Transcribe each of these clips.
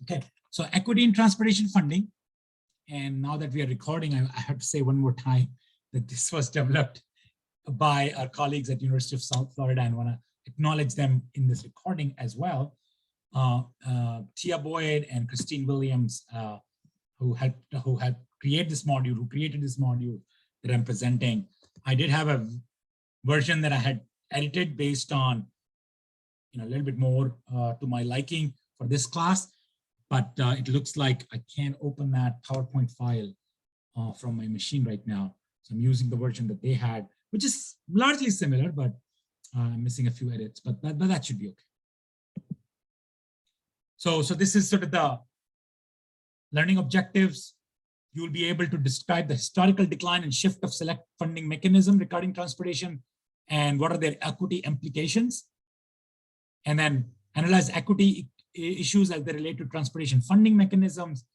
Okay, so equity in transportation funding. And now that we are recording, I have to say one more time that this was developed by our colleagues at University of South Florida, and want to acknowledge them in this recording as well. Tia Boyd and Christine Williams, who helped create this module, who created this module that I'm presenting. I did have a version that I had edited based on, a little bit more to my liking for this class, but it looks like I can't open that PowerPoint file from my machine right now. So I'm using the version that they had, which is largely similar, but I'm missing a few edits, but that should be okay. So this is sort of the learning objectives. You'll be able to describe the historical decline and shift of select funding mechanism regarding transportation and what are their equity implications. And then analyze equity issues as they relate to transportation funding mechanisms,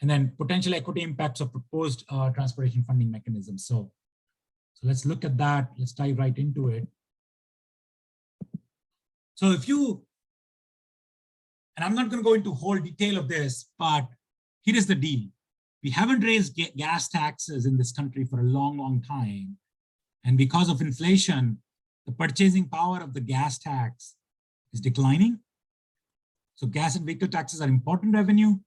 and then potential equity impacts of proposed transportation funding mechanisms. So let's look at that. Let's dive right into it. So if you, and I'm not going to go into whole detail of this, but here is the deal. We haven't raised gas taxes in this country for a long, long time. And because of inflation, the purchasing power of the gas tax is declining. So gas and vehicle taxes are important revenue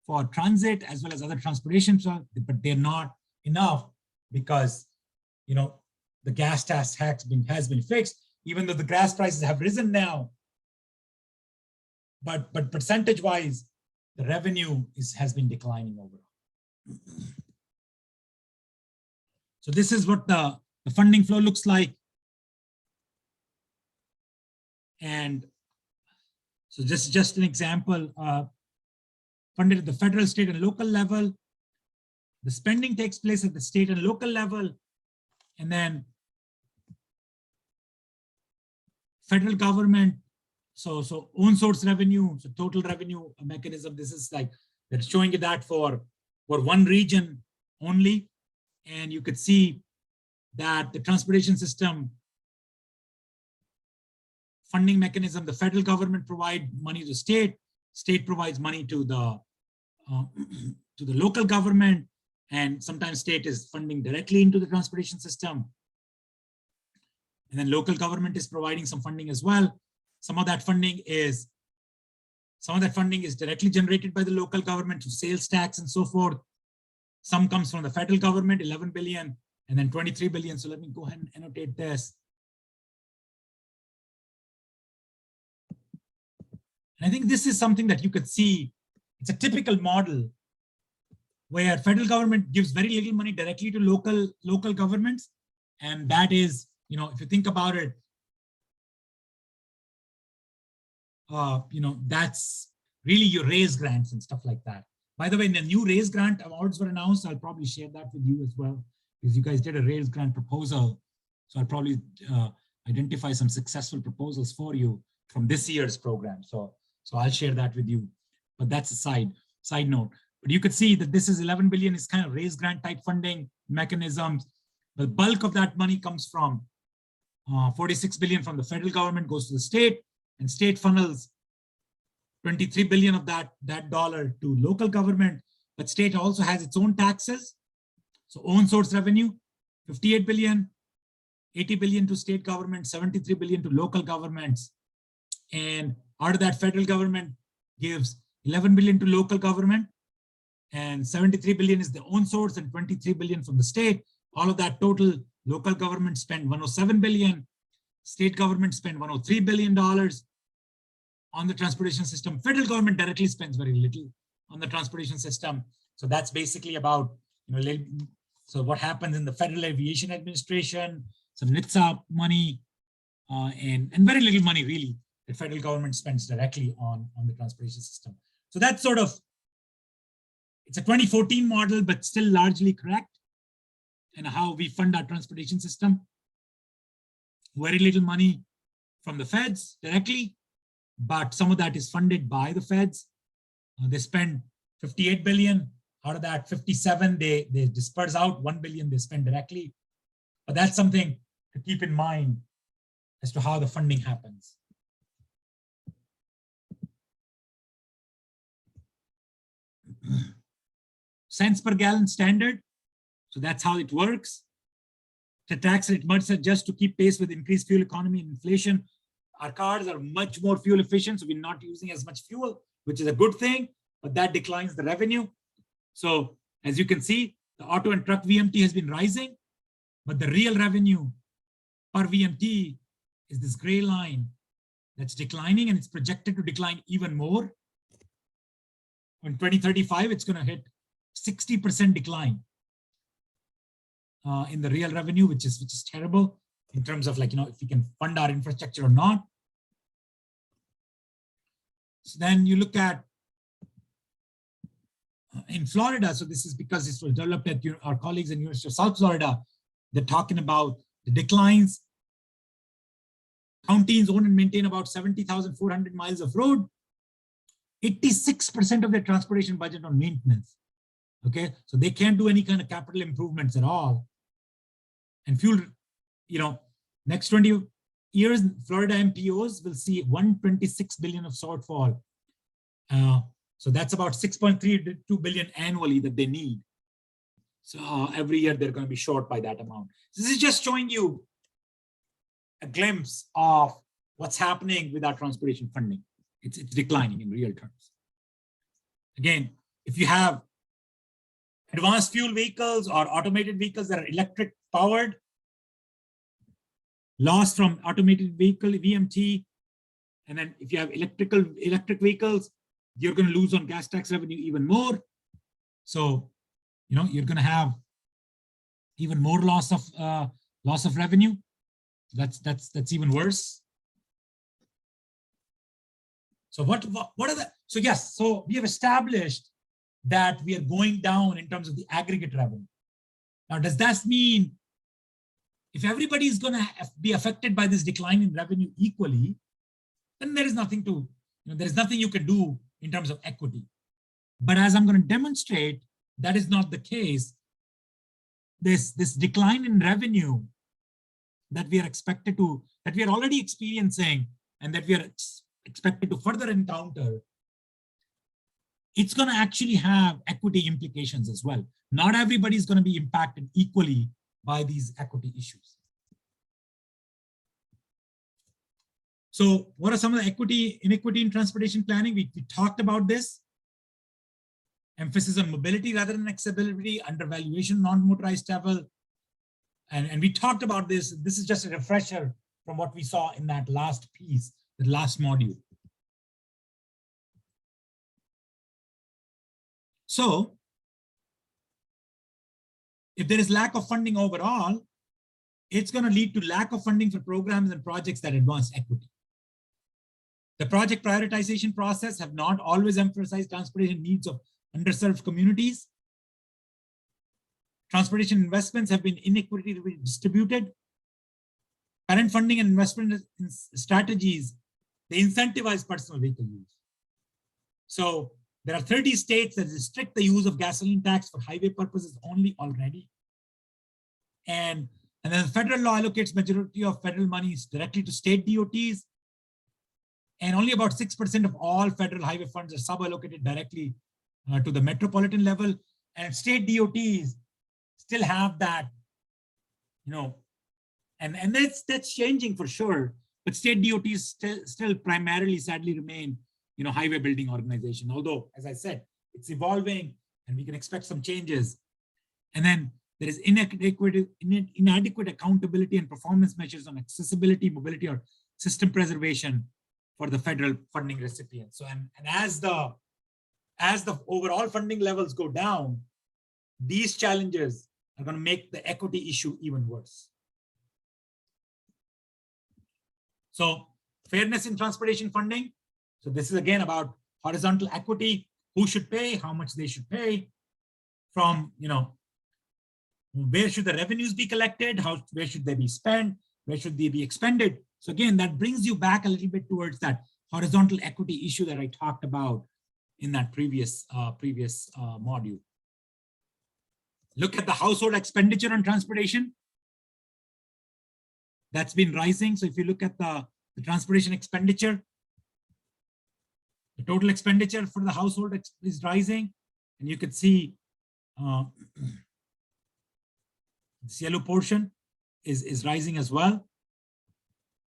for transit as well as other transportation, but they're not enough because, the gas tax has been fixed, even though the gas prices have risen now. But percentage-wise, the revenue has been declining overall. So this is what the funding flow looks like. And so this is just an example, funded at the federal, state, and local level. The spending takes place at the state and local level. And then federal government, so own source revenue, so total revenue mechanism. This is like, they're showing you that for one region only. And you could see that the transportation system funding mechanism, the federal government provide money to state provides money to the local government, and sometimes state is funding directly into the transportation system. And then local government is providing some funding as well. Some of that funding is directly generated by the local government through sales tax and so forth. Some comes from the federal government, 11 billion, and then 23 billion. So let me go ahead and annotate this. And I think this is something that you could see. It's a typical model where federal government gives very little money directly to local governments. And that is, if you think about it, that's really your raise grants and stuff like that. By the way, the new raise grant awards were announced. I'll probably share that with you as well, because you guys did a raise grant proposal. So I'll probably identify some successful proposals for you from this year's program. So I'll share that with you, but that's a side note. But you could see that this is 11 billion is kind of raise grant type funding mechanisms. The bulk of that money comes from 46 billion from the federal government goes to the state, and state funnels 23 billion of that dollar to local government. But state also has its own taxes. So own source revenue, 58 billion, 80 billion to state government, 73 billion to local governments. And out of that, federal government gives 11 billion to local government, and 73 billion is the own source, and 23 billion from the state. All of that total, local government spend 107 billion, state government spend 103 billion dollars on the transportation system. Federal government directly spends very little on the transportation system. So that's basically about, so what happens in the Federal Aviation Administration, some NHTSA money, and very little money really the federal government spends directly on the transportation system. So that's sort of, it's a 2014 model, but still largely correct in how we fund our transportation system. Very little money from the feds directly, but some of that is funded by the feds. They spend 58 billion. Out of that, 57, they disperse out, 1 billion they spend directly. But that's something to keep in mind as to how the funding happens. cents per gallon standard. So that's how it works. The tax rate must adjust to keep pace with increased fuel economy and inflation. Our cars are much more fuel efficient, so we're not using as much fuel, which is a good thing, but that declines the revenue. So as you can see, the auto and truck VMT has been rising, but the real revenue per VMT is this gray line that's declining, and it's projected to decline even more. In 2035, it's going to hit 60% decline in the real revenue, which is terrible in terms of, like, if we can fund our infrastructure or not. So then you look at in Florida. So this is because this was developed at our colleagues in University of South Florida. They're talking about the declines. Counties own and maintain about 70,400 miles of road. 86% of their transportation budget on maintenance. Okay, so they can't do any kind of capital improvements at all. And fuel, next 20 years, Florida MPOs will see 126 billion of shortfall. So that's about 6.32 billion annually that they need. So every year they're going to be short by that amount. So this is just showing you a glimpse of what's happening with our transportation funding. It's declining in real terms. Again, if you have advanced fuel vehicles or automated vehicles that are electric powered, loss from automated vehicle VMT, and then if you have electric vehicles, you're going to lose on gas tax revenue even more. So, you're going to have even more loss of revenue. That's even worse. So what are the, so yes, so we have established that we are going down in terms of the aggregate revenue. Now, does that mean if everybody is going to be affected by this decline in revenue equally, then there is nothing to, there is nothing you can do in terms of equity. But as I'm going to demonstrate, that is not the case. This decline in revenue that we are expected to, that we are already experiencing, and that we are expected to further encounter, it's going to actually have equity implications as well. Not everybody is going to be impacted equally by these equity issues. So what are some of the inequity in transportation planning? We talked about this. Emphasis on mobility rather than accessibility, undervaluation, non-motorized travel. And we talked about this. This is just a refresher from what we saw in that last piece, the last module. So if there is lack of funding overall, it's going to lead to lack of funding for programs and projects that advance equity. The project prioritization process have not always emphasized transportation needs of underserved communities. Transportation investments have been inequitably distributed. Current funding and investment strategies, they incentivize personal vehicle use. So there are 30 states that restrict the use of gasoline tax for highway purposes only already. And then the federal law allocates majority of federal monies directly to state DOTs. And only about 6% of all federal highway funds are sub-allocated directly to the metropolitan level. And state DOTs still have that, and that's changing for sure. But state DOTs still primarily, sadly, remain, highway building organization. Although, as I said, it's evolving and we can expect some changes. And then there is inadequate accountability and performance measures on accessibility, mobility, or system preservation for the federal funding recipients. So, and as the overall funding levels go down, these challenges are going to make the equity issue even worse. So fairness in transportation funding. So this is again about horizontal equity, who should pay, how much they should pay, from, where should the revenues be collected, where should they be spent, where should they be expended. So again, that brings you back a little bit towards that horizontal equity issue that I talked about in that previous module. Look at the household expenditure on transportation. That's been rising. So if you look at the transportation expenditure, the total expenditure for the household is rising. And you can see This yellow portion is rising as well.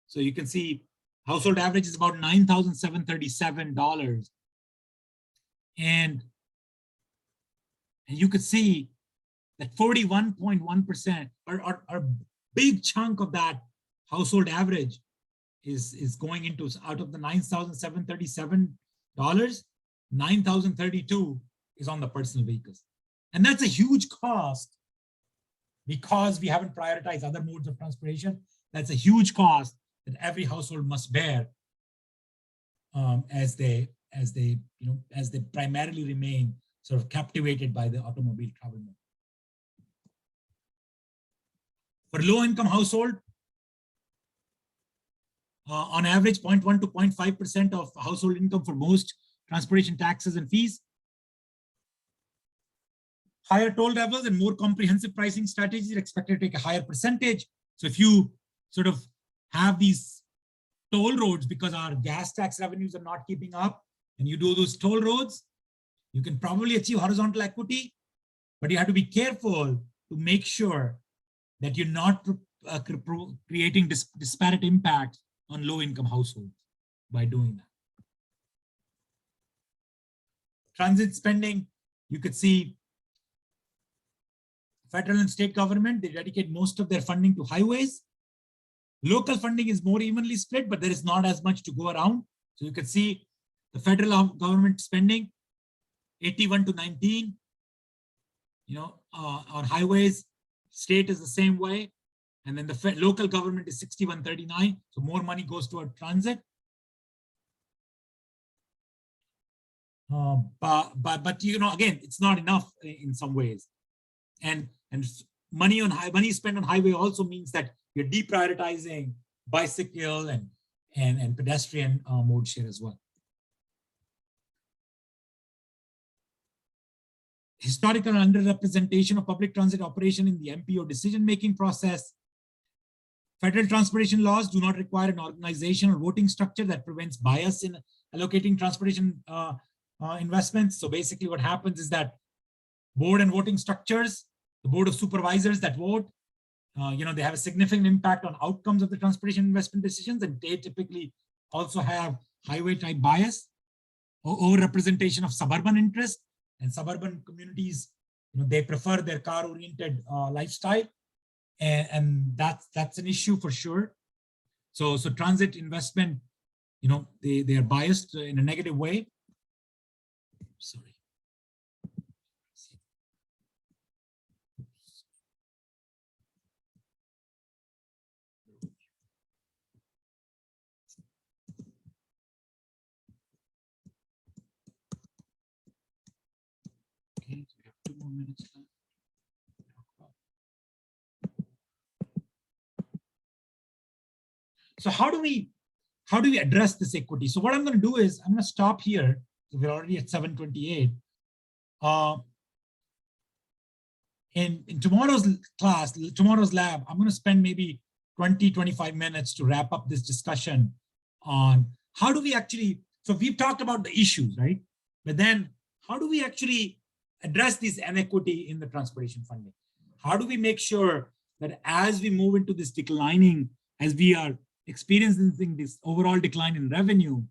So you can see household average is about $9,737. And you could see that 41.1% or a big chunk of that household average is going into, out of the $9,737, $9,032 is on the personal vehicles. And that's a huge cost because we haven't prioritized other modes of transportation. That's a huge cost that every household must bear as they primarily remain sort of captivated by the automobile travel mode. For low-income household, on average, 0.1 to 0.5% of household income for most transportation taxes and fees. Higher toll levels and more comprehensive pricing strategies are expected to take a higher percentage. So if you sort of have these toll roads because our gas tax revenues are not keeping up, and you do those toll roads, you can probably achieve horizontal equity, but you have to be careful to make sure that you're not creating disparate impact on low-income households by doing that. Transit spending, you could see federal and state government, they dedicate most of their funding to highways. Local funding is more evenly split, but there is not as much to go around. So you could see the federal government spending 81 to 19, on highways. State is the same way. And then the local government is 61-39. So more money goes toward transit. But again, it's not enough in some ways. And money spent on highway also means that you're deprioritizing bicycle and pedestrian mode share as well. Historical underrepresentation of public transit operation in the MPO decision-making process. Federal transportation laws do not require an organizational voting structure that prevents bias in allocating transportation investments. So basically what happens is that board and voting structures, the board of supervisors that vote, they have a significant impact on outcomes of the transportation investment decisions, and they typically also have highway type bias or overrepresentation of suburban interests, and suburban communities, they prefer their car-oriented lifestyle, and that's an issue for sure. So transit investment, they are biased in a negative way. Sorry. Okay, so we have 2 more minutes left. So how do we address this equity? So what I'm going to do is I'm going to stop here. So we're already at 7:28. In tomorrow's class, tomorrow's lab, I'm going to spend maybe 20-25 minutes to wrap up this discussion on how do we actually, so we've talked about the issues, right? But then how do we actually address this inequity in the transportation funding? How do we make sure that as we move into this declining, as we are experiencing this overall decline in revenue,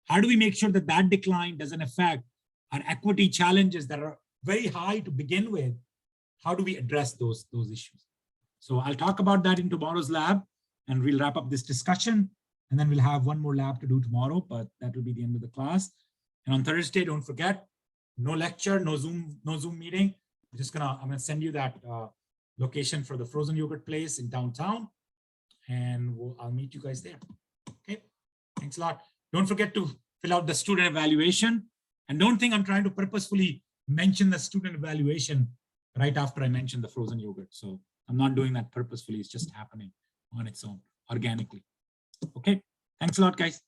how do we make sure that that decline doesn't affect our equity challenges that are very high to begin with? How do we address those issues? So I'll talk about that in tomorrow's lab, and we'll wrap up this discussion, and then we'll have one more lab to do tomorrow, but that will be the end of the class. And on Thursday, don't forget, no lecture, no Zoom meeting. I'm gonna send you that location for the frozen yogurt place in downtown, and I'll meet you guys there. Okay, thanks a lot. Don't forget to fill out the student evaluation, and don't think I'm trying to purposefully mention the student evaluation right after I mention the frozen yogurt. So I'm not doing that purposefully. It's just happening on its own, organically. Okay, thanks a lot, guys.